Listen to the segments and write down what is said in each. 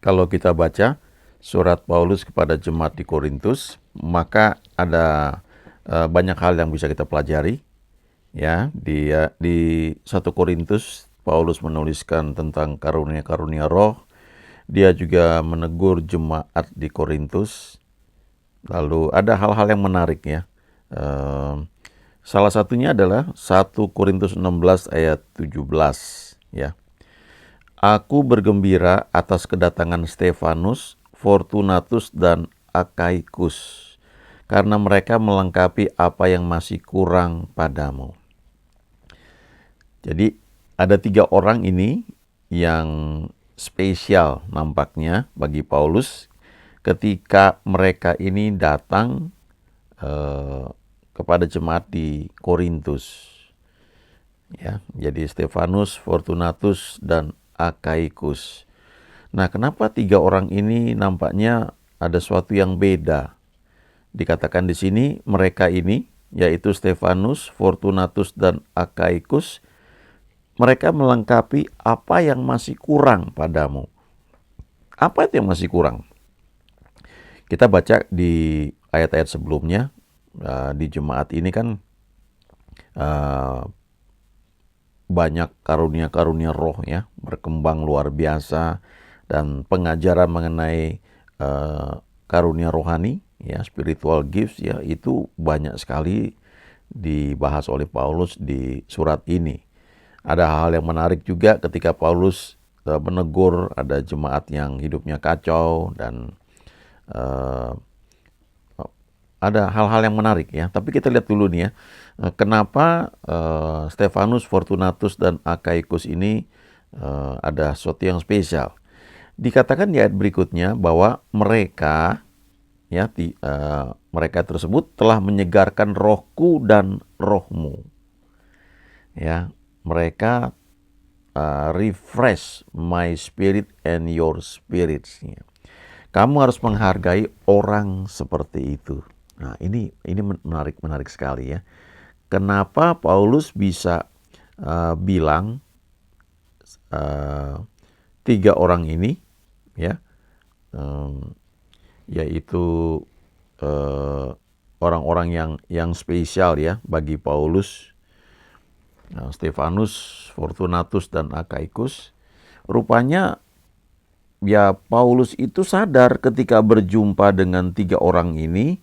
Kalau kita baca surat Paulus kepada jemaat di Korintus, maka ada banyak hal yang bisa kita pelajari. Ya, di 1 Korintus Paulus menuliskan tentang karunia-karunia roh. Dia juga menegur jemaat di Korintus. Lalu ada hal-hal yang menarik ya. Eh, Salah satunya adalah 1 Korintus 16 ayat 17 ya. Aku bergembira atas kedatangan Stefanus, Fortunatus dan Akaikus, karena mereka melengkapi apa yang masih kurang padamu. Jadi ada 3 orang ini yang spesial nampaknya bagi Paulus ketika mereka ini datang kepada jemaat di Korintus. Ya, jadi Stefanus, Fortunatus dan Akaikus. Nah, kenapa 3 orang ini nampaknya ada sesuatu yang beda? Dikatakan di sini mereka ini, yaitu Stefanus, Fortunatus dan Akaikus, mereka melengkapi apa yang masih kurang padamu. Apa itu yang masih kurang? Kita baca di ayat-ayat sebelumnya, di jemaat ini kan banyak karunia-karunia roh ya, berkembang luar biasa, dan pengajaran mengenai karunia rohani ya, spiritual gifts ya, itu banyak sekali dibahas oleh Paulus di surat ini. Ada hal yang menarik juga ketika Paulus menegur ada jemaat yang hidupnya kacau, dan ada hal-hal yang menarik ya. Tapi kita lihat dulu nih ya, kenapa Stefanus, Fortunatus dan Akaikus ini ada sesuatu yang spesial. Dikatakan di ayat berikutnya bahwa mereka ya mereka tersebut telah menyegarkan rohku dan rohmu. Ya, mereka refresh my spirit and your spirits. Ya. Kamu harus menghargai orang seperti itu. Nah, ini menarik sekali ya. Kenapa Paulus bisa bilang 3 orang ini ya, yaitu orang-orang yang spesial ya bagi Paulus. Stefanus, Fortunatus dan Akaikus. Rupanya ya Paulus itu sadar ketika berjumpa dengan 3 orang ini,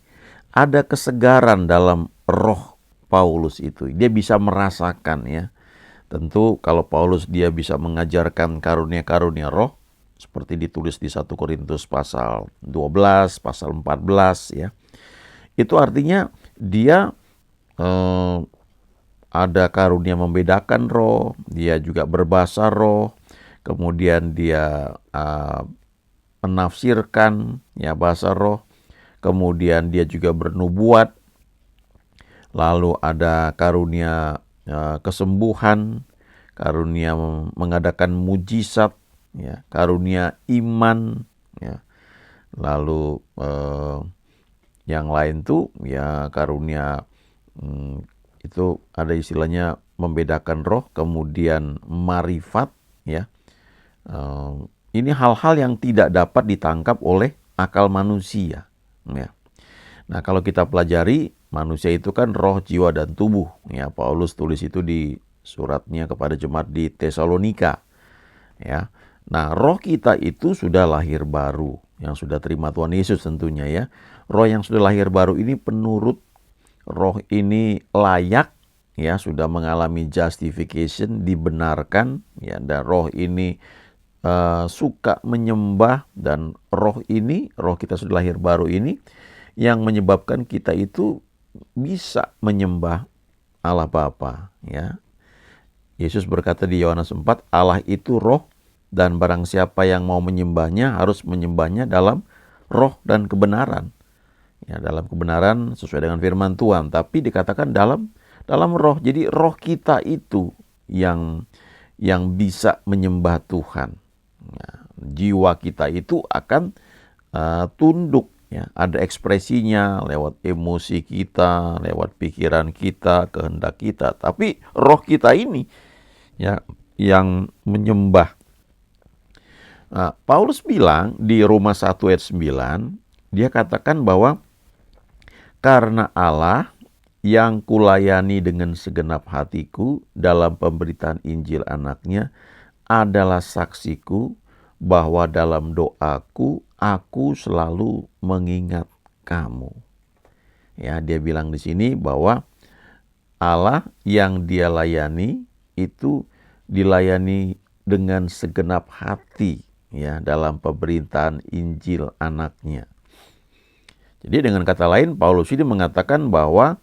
ada kesegaran dalam roh Paulus itu. Dia bisa merasakan ya. Tentu kalau Paulus dia bisa mengajarkan karunia-karunia roh, seperti ditulis di 1 Korintus pasal 12, pasal 14 ya. Itu artinya dia ada karunia membedakan roh, dia juga berbahasa roh, kemudian dia menafsirkan ya bahasa roh, kemudian dia juga bernubuat, lalu ada karunia kesembuhan, karunia mengadakan mujizat, ya, karunia iman, ya, lalu yang lain tuh ya karunia itu ada istilahnya membedakan roh, kemudian marifat, ya. Ini hal-hal yang tidak dapat ditangkap oleh akal manusia. Ya. Nah, kalau kita pelajari, manusia itu kan roh, jiwa, dan tubuh. Ya, Paulus tulis itu di suratnya kepada jemaat di Tesalonika. Ya. Nah, roh kita itu sudah lahir baru, yang sudah terima Tuhan Yesus tentunya ya. Roh yang sudah lahir baru ini penurut, roh ini layak ya, sudah mengalami justification, dibenarkan ya, dan roh ini suka menyembah, dan roh kita sudah lahir baru ini yang menyebabkan kita itu bisa menyembah Allah Bapa ya. Yesus berkata di Yohanes 4, Allah itu roh, dan barang siapa yang mau menyembahnya harus menyembahnya dalam roh dan kebenaran. Ya, dalam kebenaran sesuai dengan firman Tuhan, tapi dikatakan dalam roh. Jadi roh kita itu yang bisa menyembah Tuhan. Ya, jiwa kita itu akan tunduk ya, ada ekspresinya lewat emosi kita, lewat pikiran kita, kehendak kita. Tapi roh kita ini ya yang menyembah. Nah, Paulus bilang di Roma 1 ayat 9, dia katakan bahwa karena Allah yang kulayani dengan segenap hatiku dalam pemberitaan Injil anaknya adalah saksiku bahwa dalam doaku aku selalu mengingat kamu. Ya, dia bilang di sini bahwa Allah yang dia layani itu dilayani dengan segenap hati ya dalam pemberitaan Injil anaknya. Jadi dengan kata lain Paulus ini mengatakan bahwa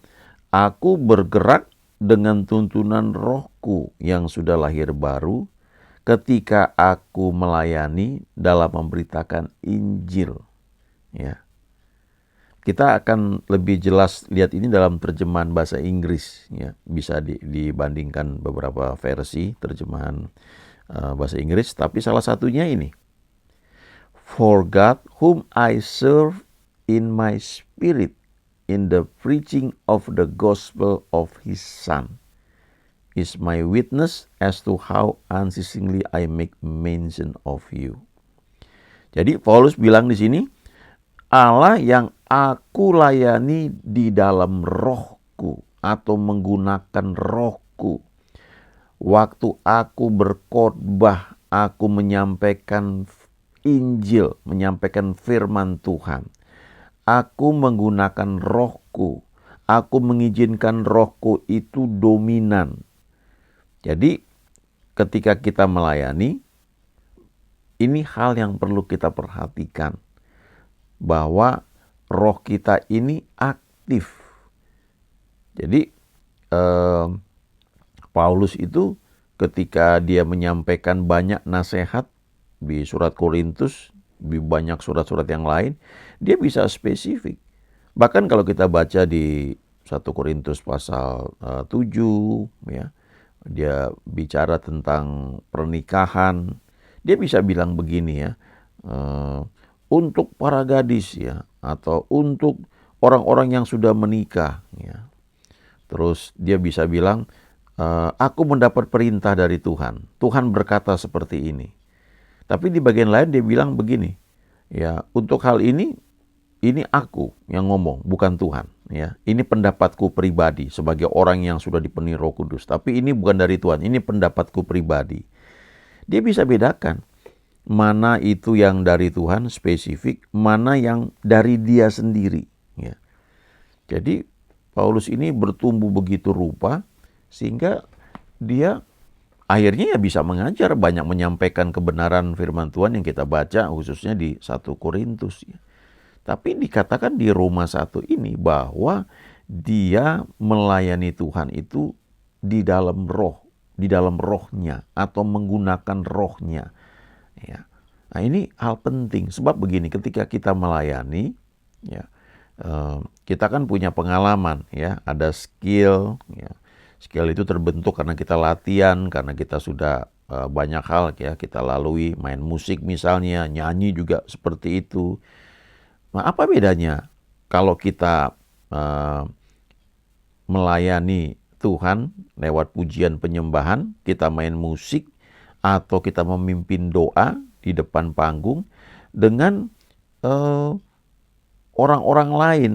aku bergerak dengan tuntunan rohku yang sudah lahir baru ketika aku melayani dalam memberitakan Injil. Ya. Kita akan lebih jelas lihat ini dalam terjemahan bahasa Inggris. Ya. Bisa dibandingkan beberapa versi terjemahan bahasa Inggris. Tapi salah satunya ini. For God whom I serve in my spirit in the preaching of the gospel of his Son is my witness as to how unceasingly I make mention of you. Jadi Paulus bilang di sini, Allah yang aku layani di dalam rohku atau menggunakan rohku. Waktu aku berkhotbah, aku menyampaikan Injil, menyampaikan firman Tuhan. Aku menggunakan rohku. Aku mengizinkan rohku itu dominan. Jadi ketika kita melayani, ini hal yang perlu kita perhatikan. Bahwa roh kita ini aktif. Jadi Paulus itu ketika dia menyampaikan banyak nasihat di surat Korintus, di banyak surat-surat yang lain, dia bisa spesifik. Bahkan kalau kita baca di 1 Korintus pasal 7, ya, dia bicara tentang pernikahan, dia bisa bilang begini ya, untuk para gadis ya, atau untuk orang-orang yang sudah menikah ya. Terus dia bisa bilang, aku mendapat perintah dari Tuhan. Tuhan berkata seperti ini. Tapi di bagian lain dia bilang begini, ya, untuk hal ini aku yang ngomong, bukan Tuhan. Ya, ini pendapatku pribadi sebagai orang yang sudah dipenuhi Roh Kudus. Tapi ini bukan dari Tuhan, ini pendapatku pribadi. Dia bisa bedakan mana itu yang dari Tuhan spesifik, mana yang dari dia sendiri. Ya. Jadi Paulus ini bertumbuh begitu rupa sehingga dia akhirnya ya bisa mengajar, banyak menyampaikan kebenaran firman Tuhan yang kita baca khususnya di 1 Korintus. Ya. Tapi dikatakan di Roma 1 ini bahwa dia melayani Tuhan itu di dalam roh, di dalam rohnya atau menggunakan rohnya. Ya. Nah ini hal penting sebab begini, ketika kita melayani, ya, kita kan punya pengalaman, ya, ada skill, ya. Skill itu terbentuk karena kita latihan, karena kita sudah banyak hal ya kita lalui, main musik misalnya, nyanyi juga seperti itu. Nah, apa bedanya kalau kita melayani Tuhan lewat pujian penyembahan, kita main musik, atau kita memimpin doa di depan panggung dengan orang-orang lain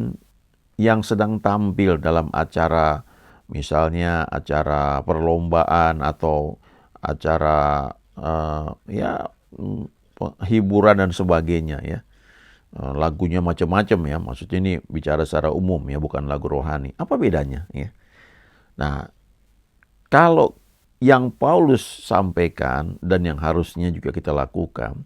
yang sedang tampil dalam acara, misalnya acara perlombaan atau acara hiburan dan sebagainya ya. Lagunya macam-macam ya, maksudnya ini bicara secara umum ya, bukan lagu rohani. Apa bedanya ya? Nah, kalau yang Paulus sampaikan dan yang harusnya juga kita lakukan,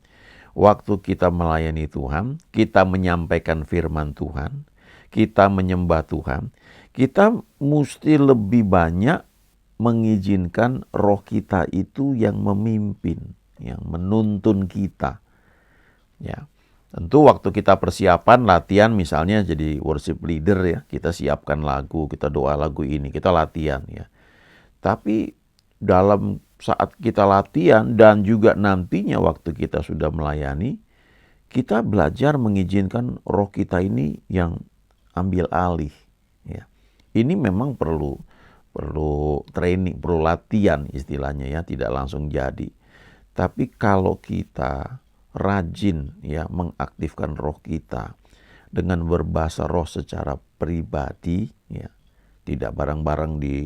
waktu kita melayani Tuhan, kita menyampaikan firman Tuhan, kita menyembah Tuhan, kita mesti lebih banyak mengizinkan roh kita itu yang memimpin, yang menuntun kita. Ya. Tentu waktu kita persiapan latihan misalnya jadi worship leader ya, kita siapkan lagu, kita doa lagu ini, kita latihan ya. Tapi dalam saat kita latihan dan juga nantinya waktu kita sudah melayani, kita belajar mengizinkan roh kita ini yang ambil alih. Ya. Ini memang perlu training, perlu latihan istilahnya ya, tidak langsung jadi. Tapi kalau kita rajin ya mengaktifkan roh kita dengan berbahasa roh secara pribadi ya. Tidak bareng-bareng di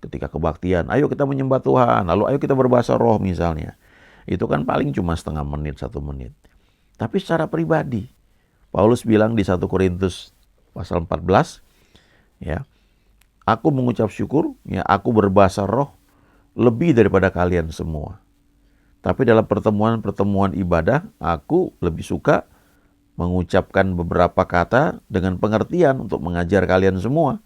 ketika kebaktian, ayo kita menyembah Tuhan, lalu ayo kita berbahasa roh misalnya. Itu kan paling cuma setengah menit, 1 menit. Tapi secara pribadi, Paulus bilang di 1 Korintus pasal 14, ya, aku mengucap syukur, ya, aku berbahasa roh lebih daripada kalian semua. Tapi dalam pertemuan-pertemuan ibadah, aku lebih suka mengucapkan beberapa kata dengan pengertian untuk mengajar kalian semua.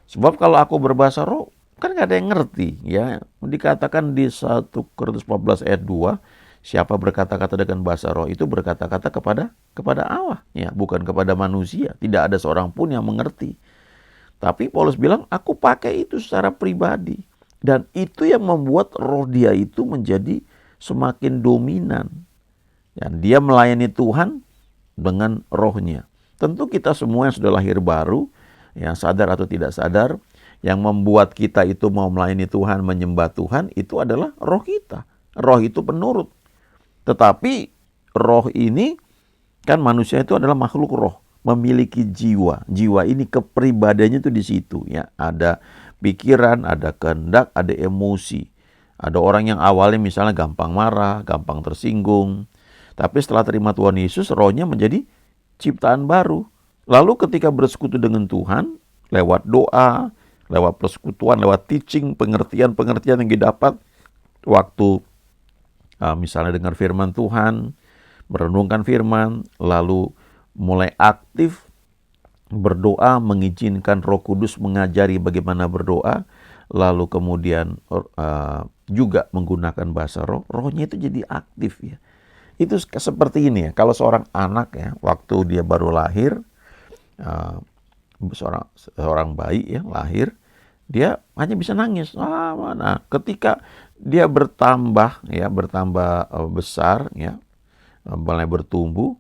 Sebab kalau aku berbahasa roh, kan gak ada yang ngerti. Ya, dikatakan di 1 Korintus 14 ayat 2, siapa berkata-kata dengan bahasa roh itu berkata-kata kepada Allah, ya, bukan kepada manusia. Tidak ada seorang pun yang mengerti. Tapi Paulus bilang, aku pakai itu secara pribadi. Dan itu yang membuat roh dia itu menjadi semakin dominan. Dan dia melayani Tuhan dengan rohnya. Tentu kita semua yang sudah lahir baru, yang sadar atau tidak sadar, yang membuat kita itu mau melayani Tuhan, menyembah Tuhan, itu adalah roh kita. Roh itu penurut. Tetapi roh ini, kan manusia itu adalah makhluk roh, memiliki jiwa. Jiwa ini kepribadiannya itu di situ, ya. Ada pikiran, ada kehendak, ada emosi. Ada orang yang awalnya misalnya gampang marah, gampang tersinggung. Tapi setelah terima Tuhan Yesus, rohnya menjadi ciptaan baru. Lalu ketika bersekutu dengan Tuhan, lewat doa, lewat persekutuan, lewat teaching, pengertian-pengertian yang didapat waktu misalnya dengar firman Tuhan, merenungkan firman, lalu mulai aktif berdoa, mengizinkan Roh Kudus mengajari bagaimana berdoa, lalu kemudian juga menggunakan bahasa roh, rohnya itu jadi aktif ya. Itu seperti ini ya, kalau seorang anak ya, waktu dia baru lahir, seorang bayi ya lahir, dia hanya bisa nangis. Nah, ketika dia bertambah besar ya, mulai bertumbuh,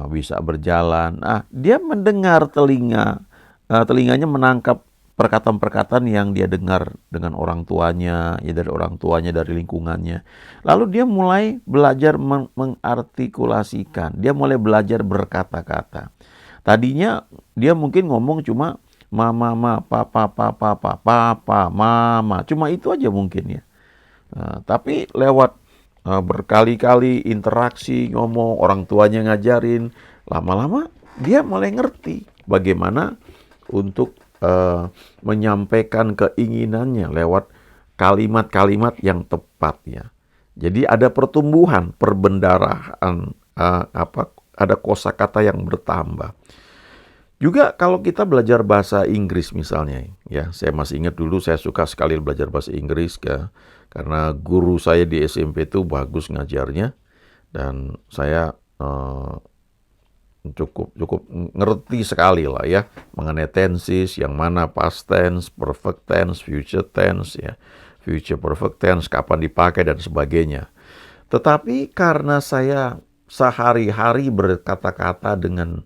bisa berjalan. Dia mendengar telinganya menangkap perkataan-perkataan yang dia dengar dengan orang tuanya, ya dari orang tuanya, dari lingkungannya. Lalu dia mulai belajar mengartikulasikan, dia mulai belajar berkata-kata. Tadinya dia mungkin ngomong cuma mama, papa, mama, cuma itu aja mungkin ya. Tapi lewat berkali-kali interaksi, ngomong, orang tuanya ngajarin, lama-lama dia mulai ngerti bagaimana untuk menyampaikan keinginannya lewat kalimat-kalimat yang tepat ya. Jadi ada pertumbuhan, perbendaharaan, ada kosakata yang bertambah. Juga kalau kita belajar bahasa Inggris misalnya, ya saya masih ingat dulu saya suka sekali belajar bahasa Inggris karena guru saya di SMP itu bagus ngajarnya dan saya cukup ngerti sekali lah ya mengenai tenses, yang mana past tense, perfect tense, future tense ya, future perfect tense, kapan dipakai dan sebagainya. Tetapi karena saya sehari-hari berkata-kata dengan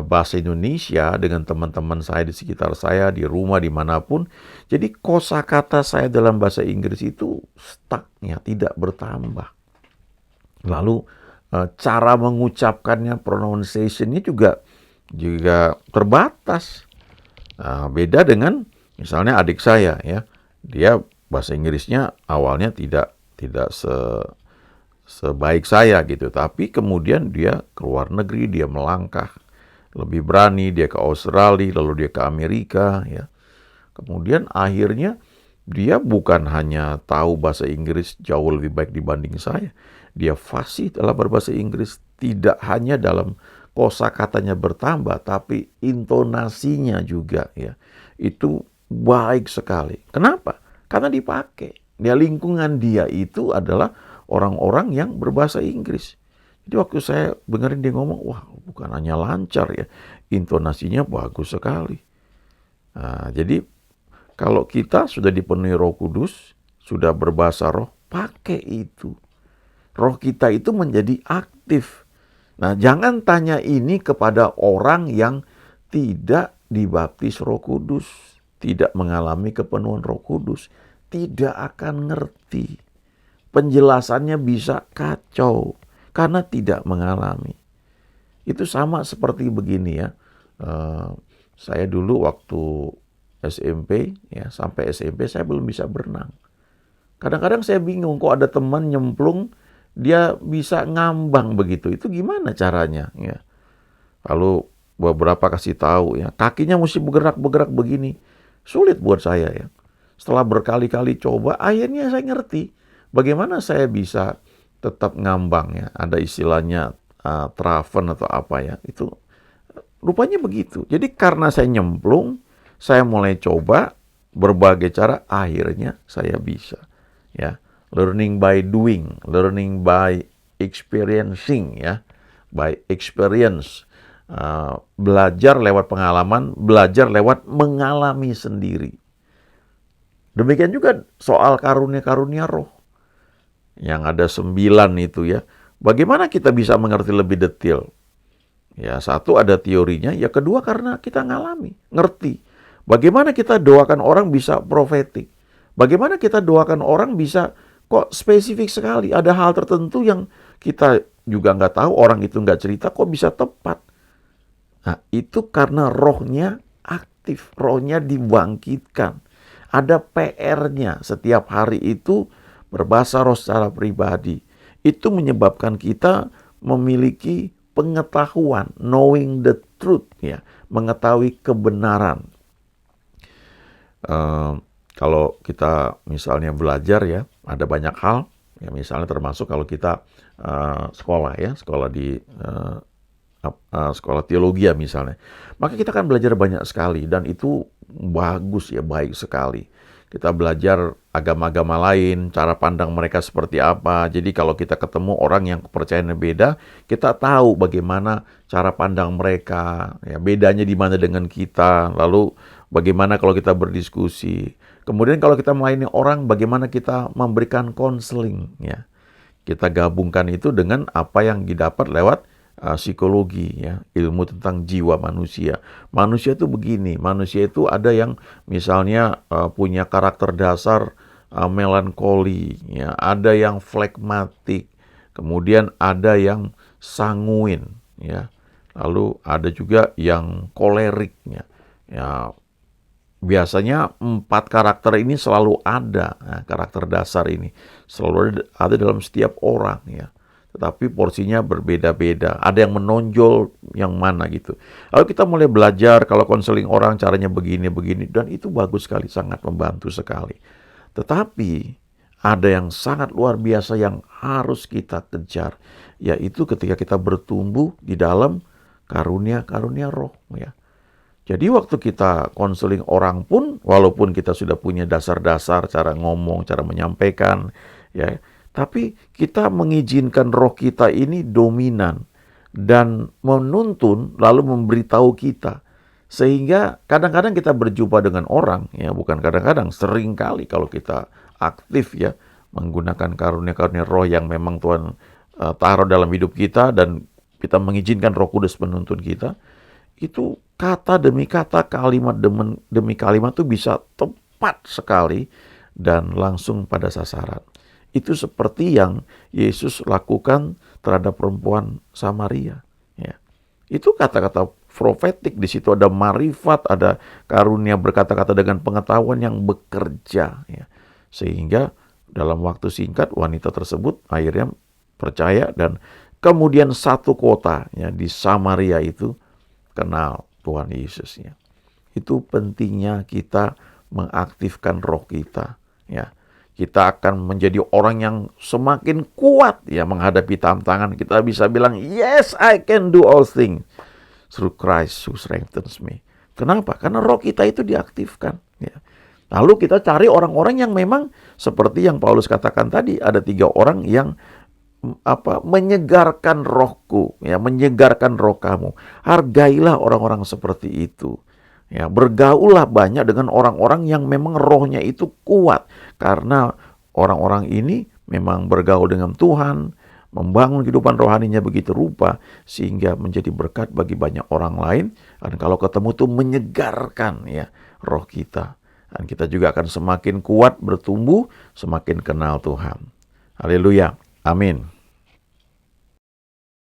bahasa Indonesia dengan teman-teman saya di sekitar saya, di rumah, dimanapun, jadi kosakata saya dalam bahasa Inggris itu stuck ya, tidak bertambah. Lalu cara mengucapkannya, pronunciation-nya juga terbatas. Beda dengan misalnya adik saya ya, dia bahasa Inggrisnya awalnya tidak sebaik saya gitu, tapi kemudian dia ke luar negeri, dia melangkah lebih berani, dia ke Australia, lalu dia ke Amerika ya. Kemudian akhirnya dia bukan hanya tahu bahasa Inggris jauh lebih baik dibanding saya. Dia fasih dalam berbahasa Inggris, tidak hanya dalam kosakatanya bertambah, tapi intonasinya juga ya. Itu baik sekali. Kenapa? Karena dipakai. Dia lingkungan dia itu adalah orang-orang yang berbahasa Inggris. Jadi waktu saya dengerin dia ngomong, wah bukan hanya lancar ya, intonasinya bagus sekali. Jadi kalau kita sudah dipenuhi Roh Kudus, sudah berbahasa roh, pakai itu. Roh kita itu menjadi aktif. Nah, jangan tanya ini kepada orang yang tidak dibaptis Roh Kudus, tidak mengalami kepenuhan Roh Kudus, tidak akan ngerti. Penjelasannya bisa kacau. karena tidak mengalami. Itu sama seperti begini ya. Saya dulu waktu SMP, ya sampai SMP saya belum bisa berenang. Kadang-kadang saya bingung kok ada teman nyemplung, dia bisa ngambang begitu. Itu gimana caranya? Ya. Lalu beberapa kasih tahu ya, kakinya mesti bergerak-bergerak begini. Sulit buat saya ya. Setelah berkali-kali coba, akhirnya saya ngerti bagaimana saya bisa tetap ngambang ya. Ada istilahnya traven atau apa ya. Itu rupanya begitu. Jadi karena saya nyemplung, saya mulai coba berbagai cara, akhirnya saya bisa. Ya, learning by doing, learning by experiencing ya, by experience. Belajar lewat pengalaman, belajar lewat mengalami sendiri. Demikian juga soal karunia-karunia roh. Yang ada 9 itu ya. Bagaimana kita bisa mengerti lebih detail? Ya, satu ada teorinya, ya kedua karena kita ngalami, ngerti. Bagaimana kita doakan orang bisa profetik? Bagaimana kita doakan orang bisa kok spesifik sekali? Ada hal tertentu yang kita juga nggak tahu, orang itu nggak cerita, kok bisa tepat? Nah, itu karena rohnya aktif, rohnya dibangkitkan. Ada PR-nya setiap hari itu berbahasa roh secara pribadi. Itu menyebabkan kita memiliki pengetahuan, knowing the truth, ya, mengetahui kebenaran. Kalau kita misalnya belajar ya, ada banyak hal, ya misalnya termasuk kalau kita sekolah ya, sekolah di sekolah teologi ya misalnya, maka kita kan belajar banyak sekali dan itu bagus ya, baik sekali. Kita belajar agama-agama lain, cara pandang mereka seperti apa. Jadi kalau kita ketemu orang yang kepercayaannya beda, kita tahu bagaimana cara pandang mereka, ya bedanya di mana dengan kita. Lalu bagaimana kalau kita berdiskusi. Kemudian kalau kita melayani orang, bagaimana kita memberikan konseling, ya. Kita gabungkan itu dengan apa yang didapat lewat psikologi, ya, ilmu tentang jiwa manusia. Manusia itu begini, manusia itu ada yang misalnya punya karakter dasar melankoli, ya, ada yang flegmatik, kemudian ada yang sanguin, ya, lalu ada juga yang kolerik, ya. Ya, biasanya 4 karakter ini selalu ada, nah, karakter dasar ini selalu ada dalam setiap orang, ya. Tetapi porsinya berbeda-beda. Ada yang menonjol yang mana gitu. Lalu kita mulai belajar kalau konseling orang caranya begini-begini. Dan itu bagus sekali, sangat membantu sekali. Tetapi ada yang sangat luar biasa yang harus kita kejar. Yaitu ketika kita bertumbuh di dalam karunia-karunia roh. Ya. Jadi waktu kita konseling orang pun, walaupun kita sudah punya dasar-dasar cara ngomong, cara menyampaikan, ya, tapi kita mengizinkan roh kita ini dominan dan menuntun lalu memberitahu kita. Sehingga kadang-kadang kita berjumpa dengan orang, ya bukan kadang-kadang, sering kali kalau kita aktif ya menggunakan karunia-karunia roh yang memang Tuhan taruh dalam hidup kita dan kita mengizinkan Roh Kudus menuntun kita, itu kata demi kata, kalimat demi kalimat itu bisa tepat sekali dan langsung pada sasaran. Itu seperti yang Yesus lakukan terhadap perempuan Samaria. Ya. Itu kata-kata profetik, di situ ada marifat, ada karunia berkata-kata dengan pengetahuan yang bekerja. Ya. Sehingga dalam waktu singkat wanita tersebut akhirnya percaya dan kemudian satu kota ya, di Samaria itu kenal Tuhan Yesus. Ya. Itu pentingnya kita mengaktifkan roh kita. Ya. Kita akan menjadi orang yang semakin kuat ya menghadapi tantangan. Kita bisa bilang, yes, I can do all things through Christ who strengthens me. Kenapa? Karena roh kita itu diaktifkan. Ya. Lalu kita cari orang-orang yang memang seperti yang Paulus katakan tadi, ada 3 orang yang menyegarkan rohku, ya, menyegarkan roh kamu. Hargailah orang-orang seperti itu. Ya, bergaullah banyak dengan orang-orang yang memang rohnya itu kuat. Karena orang-orang ini memang bergaul dengan Tuhan, membangun kehidupan rohaninya begitu rupa, sehingga menjadi berkat bagi banyak orang lain. Dan kalau ketemu tuh menyegarkan ya roh kita. Dan kita juga akan semakin kuat bertumbuh, semakin kenal Tuhan. Haleluya. Amin.